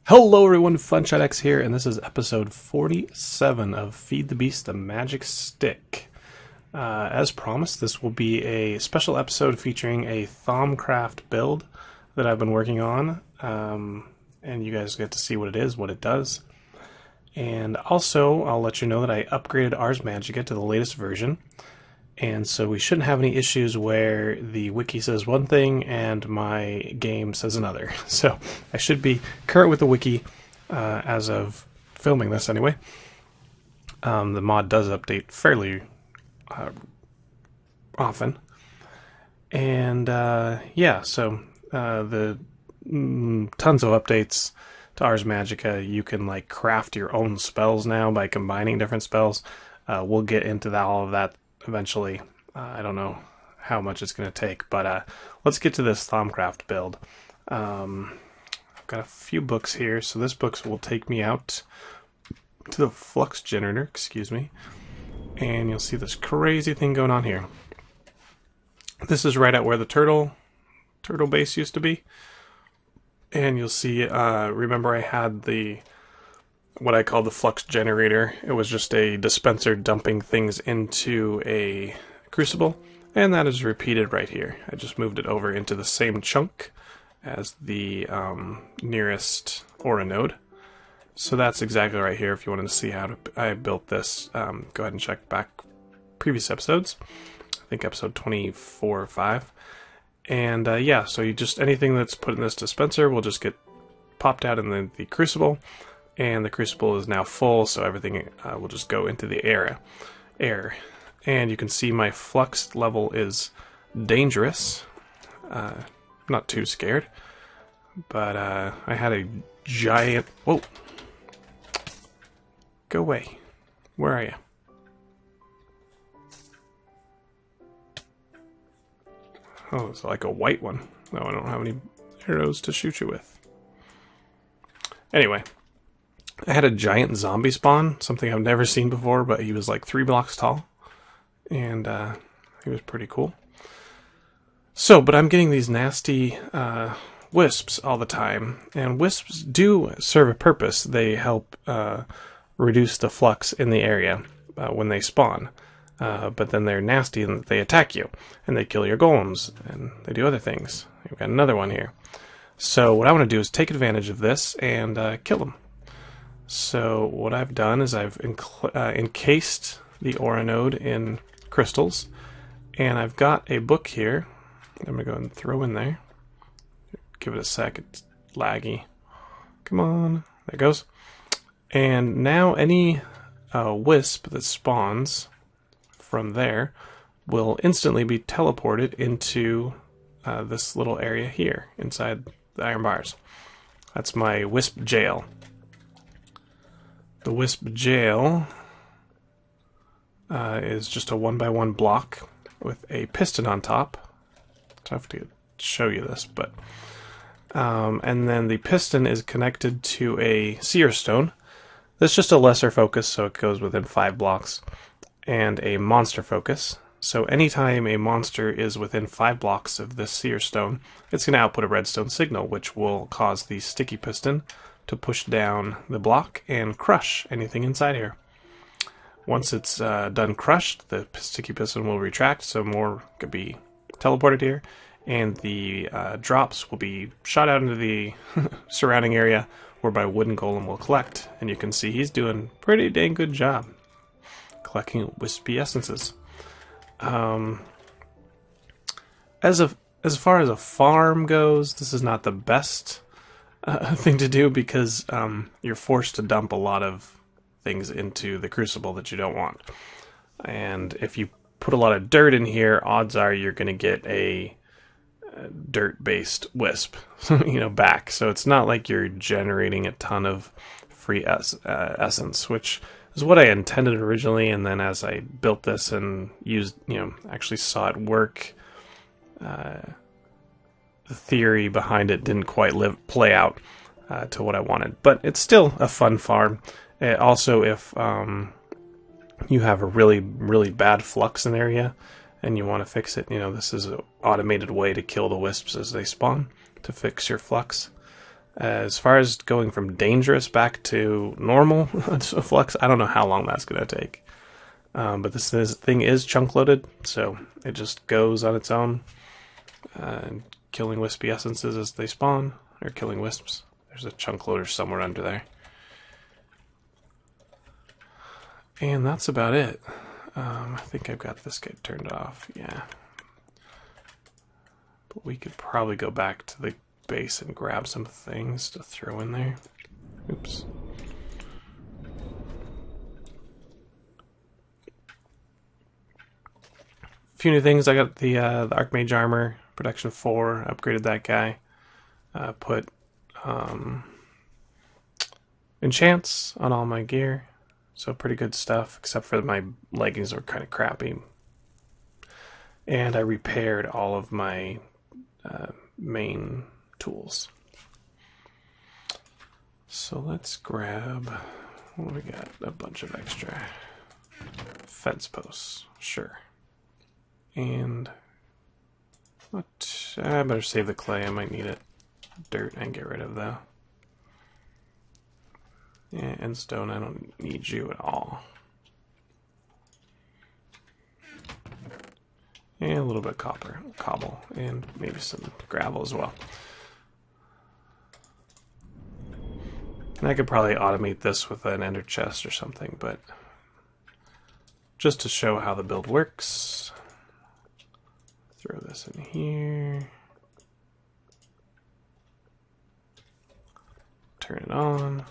Hello everyone, FunshineX here, and this is episode 47 of Feed the Beast the Magic Stick. As promised, this will be a special episode featuring a Thaumcraft build that I've been working on, and you guys get to see what it is, what it does. And also, I'll let you know that I upgraded Ars Magica to the latest version, and so we shouldn't have any issues where the wiki says one thing and my game says another. So I should be current with the wiki as of filming this anyway. The mod does update fairly often. And yeah, so the tons of updates to Ars Magica. You can like craft your own spells now by combining different spells. We'll get into all of that eventually. I don't know how much it's going to take, but let's get to this Thaumcraft build. I've got a few books here, so this book will take me out to the Flux generator, excuse me, and you'll see this crazy thing going on here. This is right at where the turtle base used to be, and you'll see, remember I had what I call the Flux generator. It was just a dispenser dumping things into a crucible, and that is repeated right here. I just moved it over into the same chunk as the nearest aura node. So that's exactly right here. If you wanted to see how I built this, go ahead and check back previous episodes. I think episode 24 or 5. And yeah, so you just, anything that's put in this dispenser will just get popped out in the crucible. And the crucible is now full, so everything will just go into the air. And you can see my flux level is dangerous. Not too scared. But I had a giant... Whoa! Go away. Where are you? Oh, it's like a white one. No, I don't have any arrows to shoot you with. Anyway. I had a giant zombie spawn, something I've never seen before, but he was like 3 blocks tall, and he was pretty cool. So, but I'm getting these nasty wisps all the time, and wisps do serve a purpose. They help reduce the flux in the area when they spawn, but then they're nasty and they attack you, and they kill your golems, and they do other things. We've got another one here. So what I want to do is take advantage of this and kill them. So what I've done is I've encased the aura node in crystals, and I've got a book here. I'm going to go ahead and throw in there. Give it a sec, it's laggy. Come on, there it goes. And now any wisp that spawns from there will instantly be teleported into this little area here inside the iron bars. That's my wisp jail. The wisp jail is just a 1x1 block with a piston on top. Tough to show you this, but and then the piston is connected to a seer stone. That's just a lesser focus, so it goes within 5 blocks, and a monster focus. So anytime a monster is within 5 blocks of this seer stone, it's going to output a redstone signal, which will cause the sticky piston to push down the block and crush anything inside here. Once it's done crushed, the sticky piston will retract, so more could be teleported here, and the drops will be shot out into the surrounding area, whereby wooden golem will collect. And you can see he's doing a pretty dang good job collecting wispy essences. As far as a farm goes, this is not the best thing to do, because you're forced to dump a lot of things into the crucible that you don't want. And if you put a lot of dirt in here, odds are you're going to get a dirt-based wisp, back. So it's not like you're generating a ton of free essence, which is what I intended originally. And then as I built this and used, actually saw it work, the theory behind it didn't quite play out to what I wanted, but it's still a fun farm. Also, if you have a really, really bad flux in the area and you want to fix it, this is an automated way to kill the wisps as they spawn, to fix your flux. As far as going from dangerous back to normal Flux, I don't know how long that's going to take. But this thing is chunk loaded, so it just goes on its own, killing wispy essences as they spawn, or killing wisps. There's a chunk loader somewhere under there. And that's about it. I think I've got this guy turned off, yeah. But we could probably go back to the base and grab some things to throw in there. Oops. A few new things. I got the Archmage armor, protection 4, upgraded that guy. Put enchants on all my gear, so pretty good stuff, except for my leggings are kind of crappy. And I repaired all of my main tools. So let's grab, what do we got? A bunch of extra fence posts, sure. And what? I better save the clay. I might need it. Dirt and get rid of though. Yeah, and stone. I don't need you at all. And a little bit of copper, cobble, and maybe some gravel as well. And I could probably automate this with an ender chest or something, but just to show how the build works. Throw this in here. Turn it on.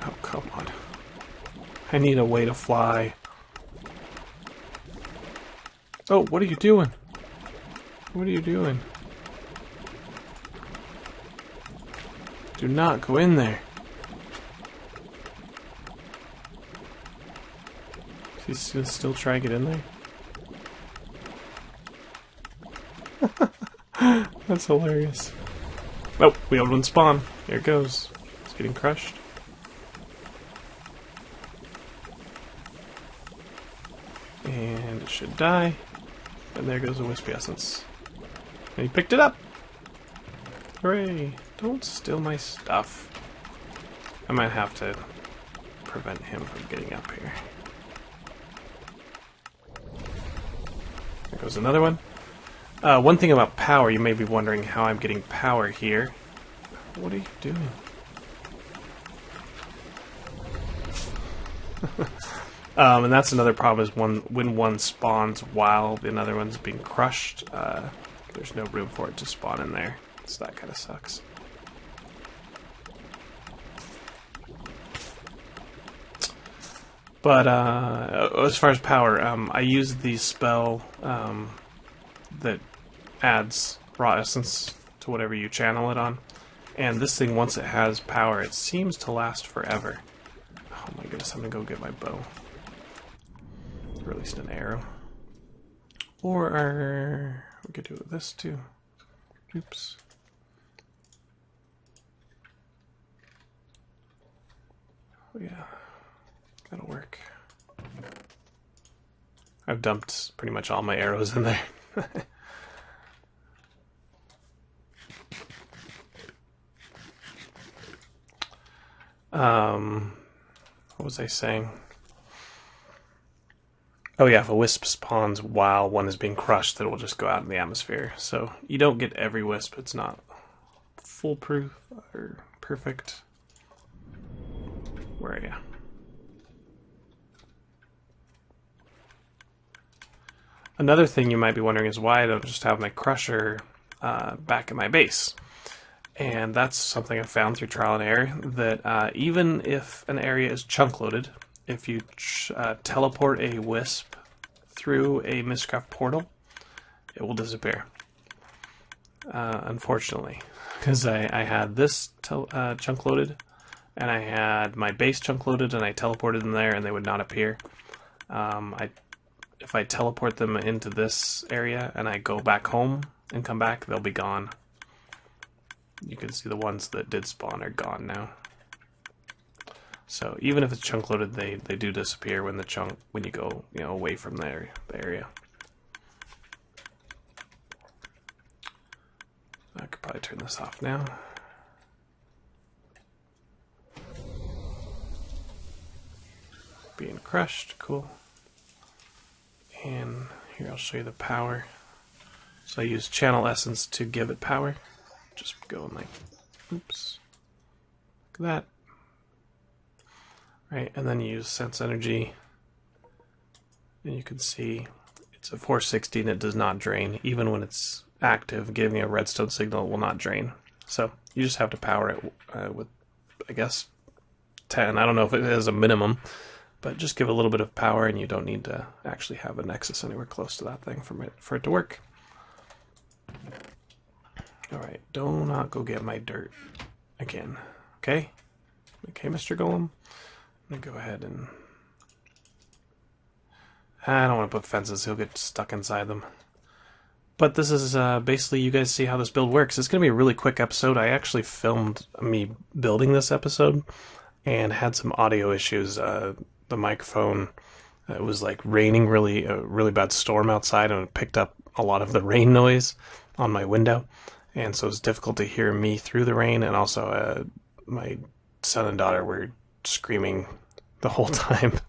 Oh, come on. I need a way to fly. Oh, what are you doing? What are you doing? Do not go in there. He's gonna still try and get in there? That's hilarious. Oh, we have one spawn. There it goes. It's getting crushed. And it should die. And there goes a wispy essence. And he picked it up! Hooray! Don't steal my stuff. I might have to prevent him from getting up here. There goes another one. One thing about power, you may be wondering how I'm getting power here. What are you doing? And that's another problem, is when one spawns while another one's being crushed, there's no room for it to spawn in there. So that kind of sucks. But as far as power, I use the spell that adds raw essence to whatever you channel it on. And this thing, once it has power, it seems to last forever. Oh my goodness, I'm gonna go get my bow. Released an arrow. Or we could do it with this too. Oops. Oh yeah, that'll work. I've dumped pretty much all my arrows in there. What was I saying? Oh yeah, if a wisp spawns while one is being crushed, it will just go out in the atmosphere. So you don't get every wisp. It's not foolproof or perfect. Where are you? Another thing you might be wondering is why I don't just have my crusher back in my base. And that's something I found through trial and error, that even if an area is chunk loaded, if you teleport a wisp through a Mistcraft portal, it will disappear. Unfortunately, because I had this chunk loaded, and I had my base chunk loaded, and I teleported them there, and they would not appear. If I teleport them into this area, and I go back home and come back, they'll be gone. You can see the ones that did spawn are gone now. So even if it's chunk loaded, they do disappear when you go away from the area. probably turn this off now. Being crushed, cool. And here I'll show you the power. So I use channel essence to give it power. Just going like, oops, like that. Right, and then you use sense energy. And you can see it's a 460 and it does not drain. Even when it's active, giving a redstone signal, it will not drain. So you just have to power it with, I guess, 10. I don't know if it has a minimum, but just give a little bit of power and you don't need to actually have a nexus anywhere close to that thing for it to work. Alright, do not go get my dirt again. Okay? Okay, Mr. Golem? I'm going to go ahead and... I don't want to put fences, he'll get stuck inside them. But this is basically, you guys see how this build works. It's going to be a really quick episode. I actually filmed me building this episode and had some audio issues. The microphone, it was like raining, a really bad storm outside, and it picked up a lot of the rain noise on my window. And so it was difficult to hear me through the rain, and also my son and daughter were screaming the whole time.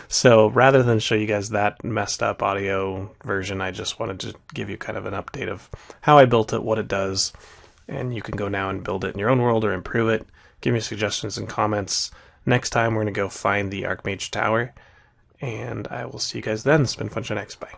So rather than show you guys that messed up audio version, I just wanted to give you kind of an update of how I built it, what it does, and you can go now and build it in your own world or improve it. Give me suggestions and comments. Next time we're going to go find the Archmage Tower, and I will see you guys then. It's been FunshineX. Bye.